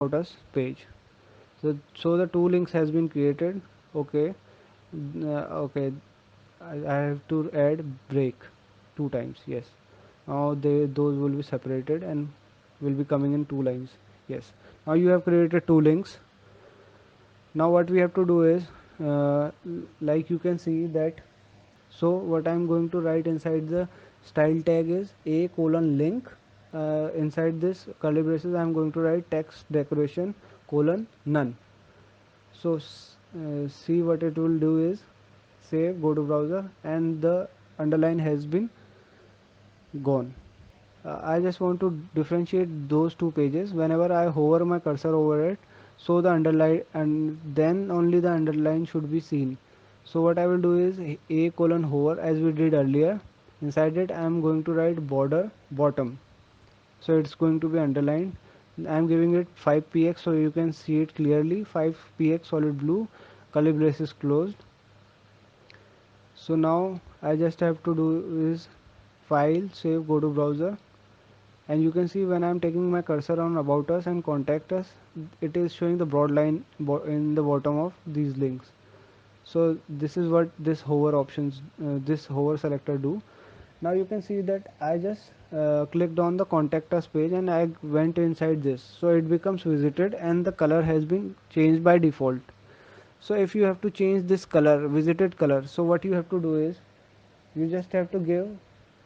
about us page. So the two links has been created. Okay. Okay, I have to add break two times. Yes, now those will be separated and will be coming in two lines. Yes, now you have created two links. Now what we have to do is, like you can see that, so what I'm going to write inside the style tag is a colon link. Inside this curly braces I'm going to write text decoration colon none. So see what it will do is, save, go to browser, and the underline has been gone. I just want to differentiate those two pages. Whenever I hover my cursor over it, so the underline, and then only the underline should be seen. So what I will do is a colon hover as we did earlier. Inside it I am going to write border bottom, so it's going to be underlined. I am giving it 5px so you can see it clearly. 5px solid blue, curly braces closed. So now I just have to do is file, save, go to browser, and you can see when I'm taking my cursor on about us and contact us, it is showing the broad line in the bottom of these links. So this is what this hover options, this hover selector do. Now you can see that I just clicked on the contact us page and I went inside this, so it becomes visited and the color has been changed by default. So if you have to change this color, visited color, so what you have to do is you just have to give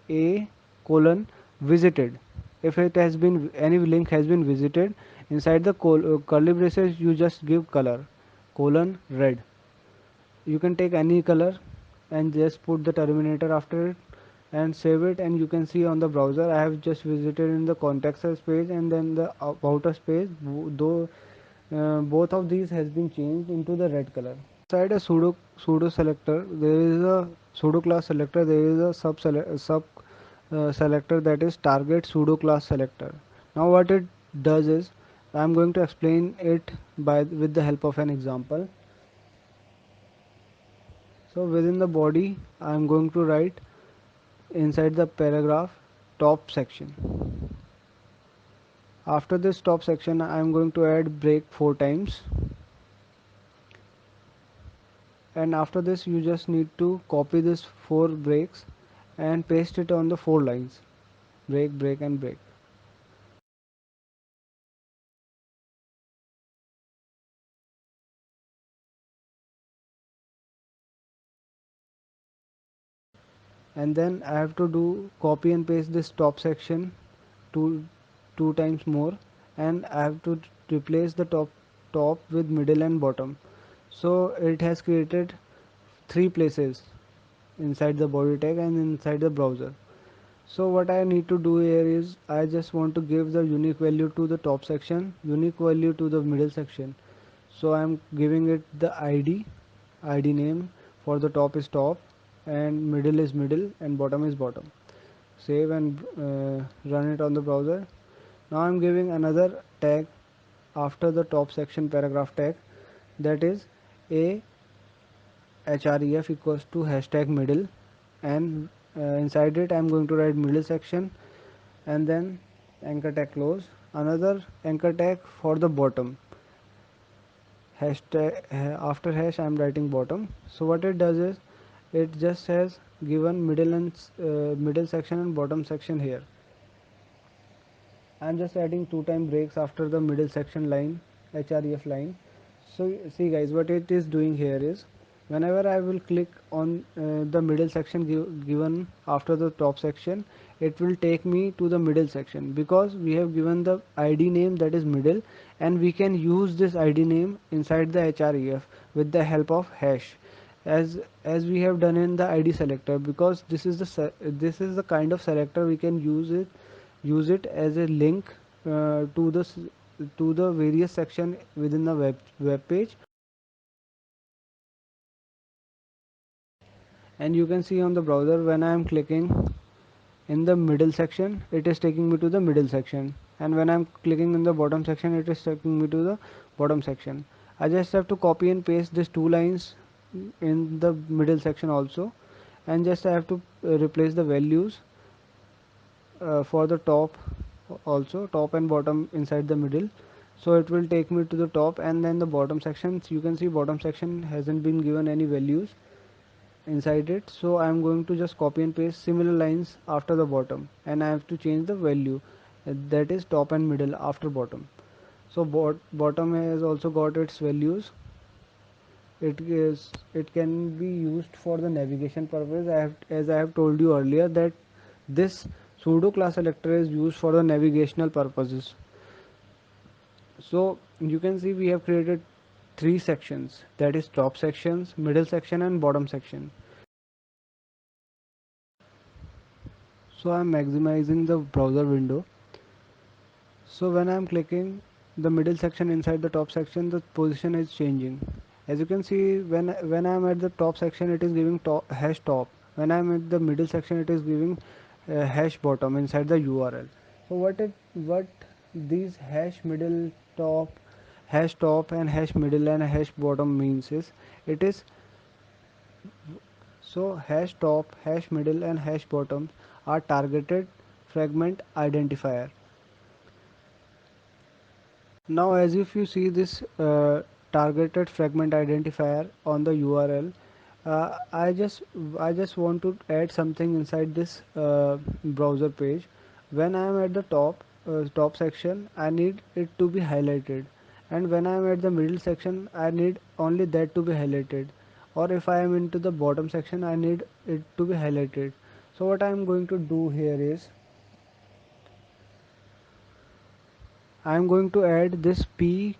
a colon visited. If it has been, any link has been visited, inside the curly braces you just give color colon red. You can take any color and just put the terminator after it and save it, and you can see on the browser I have just visited in the context us page and then the about us page, though both of these has been changed into the red color. Inside a pseudo selector there is a pseudo class selector, there is a selector, that is target pseudo class selector. Now what it does is, I am going to explain it by with the help of an example. So within the body I am going to write inside the paragraph top section. After this top section I am going to add break 4 times, and after this you just need to copy this 4 breaks and paste it on the 4 lines, break, break and break. And then I have to do copy and paste this top section two two times more, and I have to replace the top with middle and bottom. So it has created 3 places inside the body tag and inside the browser. So what I need to do here is, I just want to give the unique value to the top section, unique value to the middle section. So I am giving it the ID name. For the top is top and middle is middle and bottom is bottom. Save and run it on the browser. Now I'm giving another tag after the top section paragraph tag, that is a href equals to hashtag middle, and inside it I'm going to write middle section and then anchor tag close. Another anchor tag for the bottom, hashtag after hash I'm writing bottom. So what it does is, it just has given middle and middle section and bottom section here. I'm just adding 2 time breaks after the middle section line, href line. So see guys, what it is doing here is, whenever I will click on the middle section given after the top section, it will take me to the middle section because we have given the id name, that is middle, and we can use this id name inside the href with the help of hash, as we have done in the id selector, because this is the kind of selector we can use it as a link to the various section within the web page. And you can see on the browser, when I am clicking in the middle section, it is taking me to the middle section, and when I'm clicking in the bottom section, it is taking me to the bottom section. I just have to copy and paste these 2 lines in the middle section also, and just I have to replace the values for the top, also top and bottom inside the middle, So it will take me to the top, and then the bottom section, you can see bottom section hasn't been given any values inside it. So I'm going to just copy and paste similar lines after the bottom, and I have to change the value, that is top and middle after bottom. So bottom has also got its values. It can be used for the navigation purpose. As I have told you earlier, that this pseudo class selector is used for the navigational purposes. So you can see we have created three sections, that is top sections, middle section and bottom section. So I'm maximizing the browser window. So when I'm clicking the middle section inside the top section, the position is changing. As you can see, when I'm at the top section, it is giving hash top. When I'm at the middle section, it is giving hash bottom inside the URL. So what these hash top and hash middle and hash bottom means is, it is, so hash top, hash middle and hash bottom are targeted fragment identifier. Now as if you see this targeted fragment identifier on the URL, I just want to add something inside this browser page. When I am at the top section, I need it to be highlighted, and when I am at the middle section, I need only that to be highlighted, or if I am into the bottom section, I need it to be highlighted. So what I am going to do here is, I am going to add this p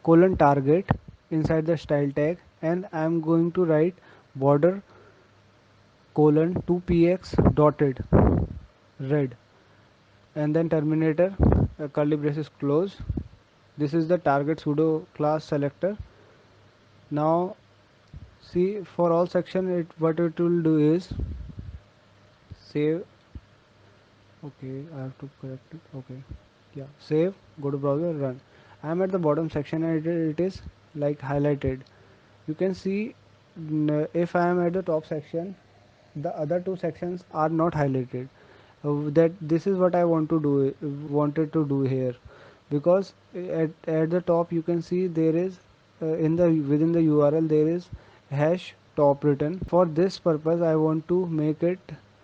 colon target inside the style tag, and I am going to write border colon 2px dotted red, and then terminator, curly braces close. This is the target pseudo class selector. Now see, for all section, what it will do is save. Okay, I have to correct it. Okay, yeah, save, go to browser, run. I am at the bottom section, and it is like highlighted. You can see, if I am at the top section, the other two sections are not highlighted. That this is what I wanted to do here, because at the top you can see there is, in the within the URL there is hash top written. For this purpose, I want to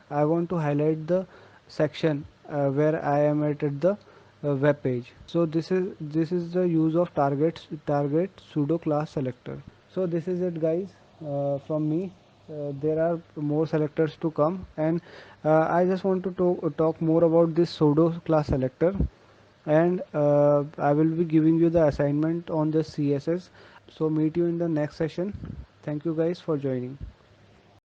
highlight the section where I am at the web page. So this is the use of target pseudo class selector. So this is it, guys, from me. There are more selectors to come, and I just want to talk more about this pseudo class selector, and I will be giving you the assignment on the CSS. So meet you in the next session. Thank you guys for joining.